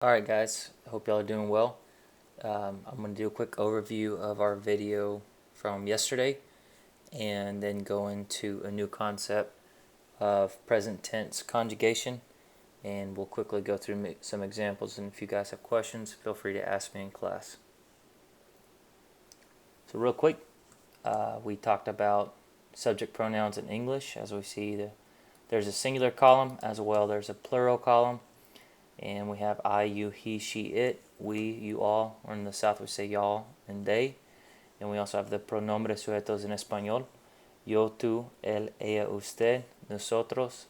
Alright guys, hope y'all are doing well. I'm going to do a quick overview of our video from yesterday and then go into a new concept of present tense conjugation, and we'll quickly go through some examples, and if you guys have questions feel free to ask me in class. So real quick, we talked about subject pronouns in English. As we see, there's a singular column as well there's a plural column. And we have I, you, he, she, it, we, you, all, or in the South we say y'all and they. And we also have the pronombres sujetos en español. Yo, tú, él, ella, usted, nosotros.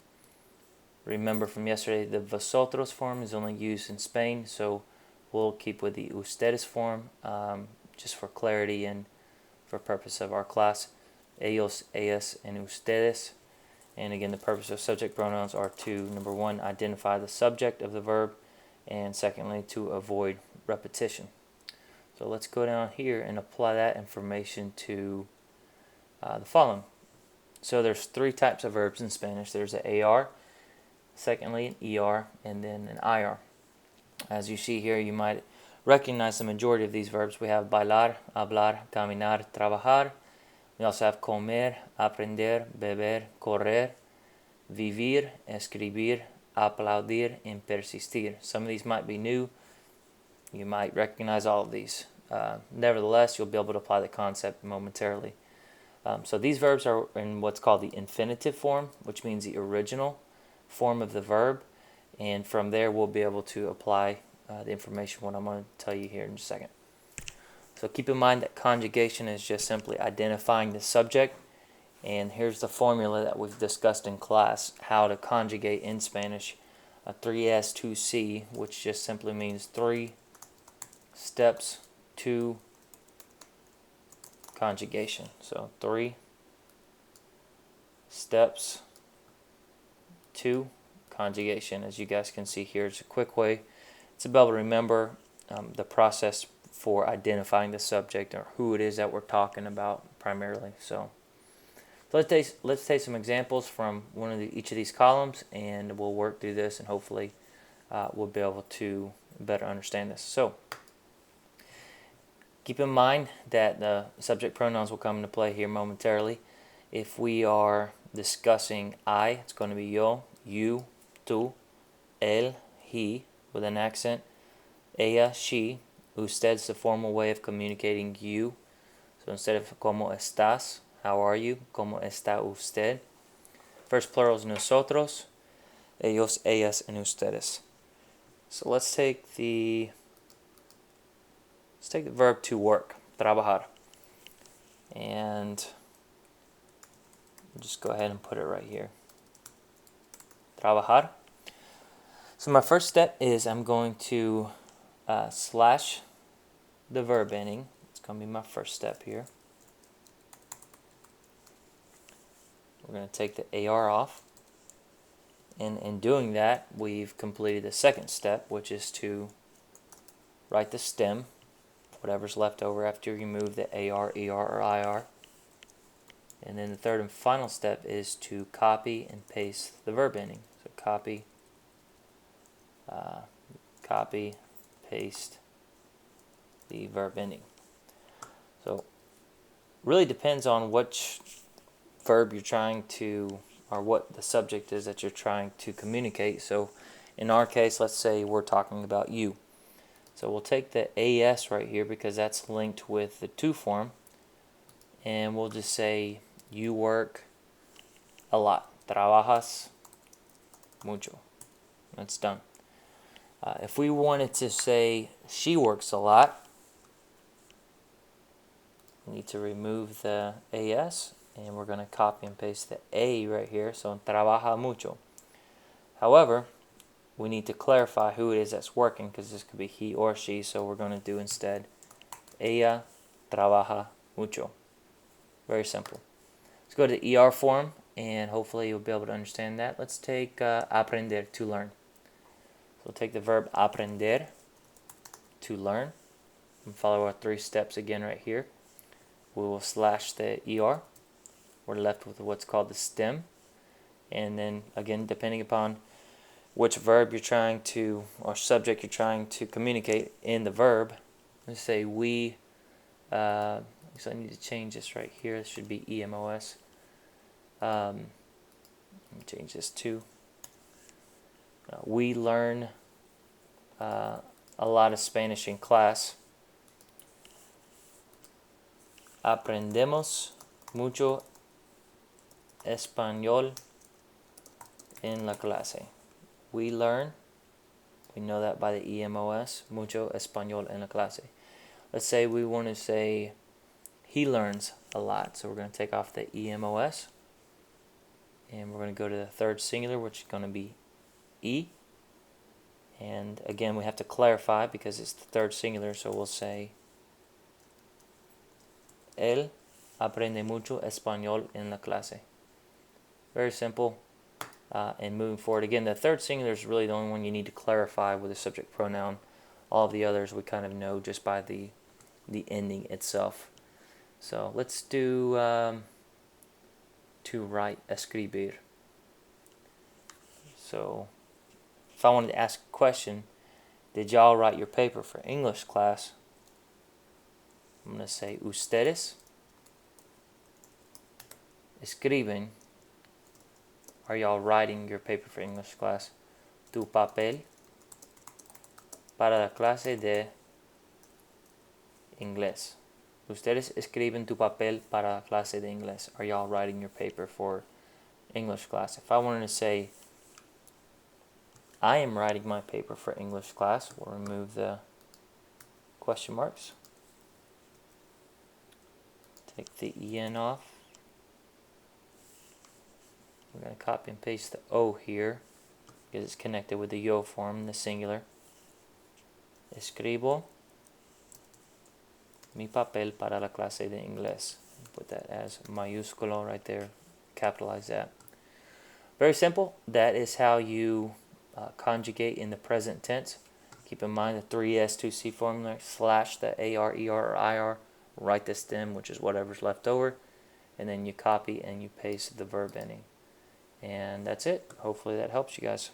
Remember from yesterday, the vosotros form is only used in Spain, so we'll keep with the ustedes form just for clarity and for purpose of our class. Ellos, ellas, and ustedes. And again, the purpose of subject pronouns are to, number one, identify the subject of the verb, and secondly, to avoid repetition. So let's go down here and apply that information to the following. So there's three types of verbs in Spanish. There's an AR, secondly an ER, and then an IR. As you see here, you might recognize the majority of these verbs. We have bailar, hablar, caminar, trabajar. We also have comer, aprender, beber, correr, vivir, escribir, aplaudir, and persistir. Some of these might be new. You might recognize all of these. Nevertheless, you'll be able to apply the concept momentarily. So these verbs are in what's called the infinitive form, which means the original form of the verb. And from there, we'll be able to apply the information what I'm going to tell you here in just a second. So keep in mind that conjugation is just simply identifying the subject. And here's the formula that we've discussed in class, how to conjugate in Spanish. A 3S 2C, which just simply means 3 steps to conjugation. So 3 steps to conjugation. As you guys can see here, it's a quick way to be able to remember the process for identifying the subject or who it is that we're talking about primarily. So let's take some examples from each of these columns, and we'll work through this, and hopefully we'll be able to better understand this. So keep in mind that the subject pronouns will come into play here momentarily. If we are discussing I, it's going to be yo, you, tú, él, he, with an accent, ella, she. Usted's the formal way of communicating you. So instead of como estás, how are you? Como está usted? First plural is nosotros, ellos, ellas, and ustedes. So let's take the verb to work, trabajar. And just go ahead and put it right here. Trabajar. So my first step is I'm going to slash the verb ending. It's going to be my first step here. We're going to take the AR off. And in doing that, we've completed the second step, which is to write the stem, whatever's left over after you remove the AR, ER, or IR. And then the third and final step is to copy and paste the verb ending. So copy, paste the verb ending. So really depends on which verb you're trying to, or what the subject is that you're trying to communicate. So in our case, let's say we're talking about you. So we'll take the AS right here because that's linked with the to form, and we'll just say you work a lot. Trabajas mucho. That's done. If we wanted to say she works a lot, we need to remove the AS, and we're going to copy and paste the A right here, so trabaja mucho. However, we need to clarify who it is that's working, because this could be he or she, so we're going to do instead ella trabaja mucho. Very simple. Let's go to the ER form, and hopefully you'll be able to understand that. Let's take aprender, to learn. So we'll take the verb aprender, to learn, and follow our 3 steps again right here. We will slash the ER. We're left with what's called the stem. And then again, depending upon which verb you're trying to, or subject you're trying to communicate in the verb. Let's say we, so I need to change this right here. This should be EMOS. Let me change this to. We learn a lot of Spanish in class. Aprendemos mucho español en la clase. We learn, we know that by the EMOS, mucho español en la clase. Let's say we want to say he learns a lot. So we're going to take off the EMOS. And we're going to go to the third singular, which is going to be E. And again, we have to clarify because it's the third singular. So we'll say él aprende mucho español en la clase. Very simple. And moving forward, again, the third singular is really the only one you need to clarify with the subject pronoun. All of the others we kind of know just by the ending itself. So let's do to write, escribir. So if I wanted to ask a question, did y'all write your paper for English class? I'm going to say ustedes escriben. Are y'all writing your paper for English class? Tu papel para la clase de inglés. Ustedes escriben tu papel para la clase de inglés. Are y'all writing your paper for English class? If I wanted to say I am writing my paper for English class, we'll remove the question marks. Take the EN off. We're going to copy and paste the O here because it's connected with the yo form, the singular. Escribo mi papel para la clase de inglés. Put that as mayúsculo right there. Capitalize that. Very simple. That is how you conjugate in the present tense. Keep in mind the 3S 2C formula / the AR, ER, or IR. Write the stem, which is whatever's left over. And then you copy and you paste the verb ending. And that's it. Hopefully that helps you guys.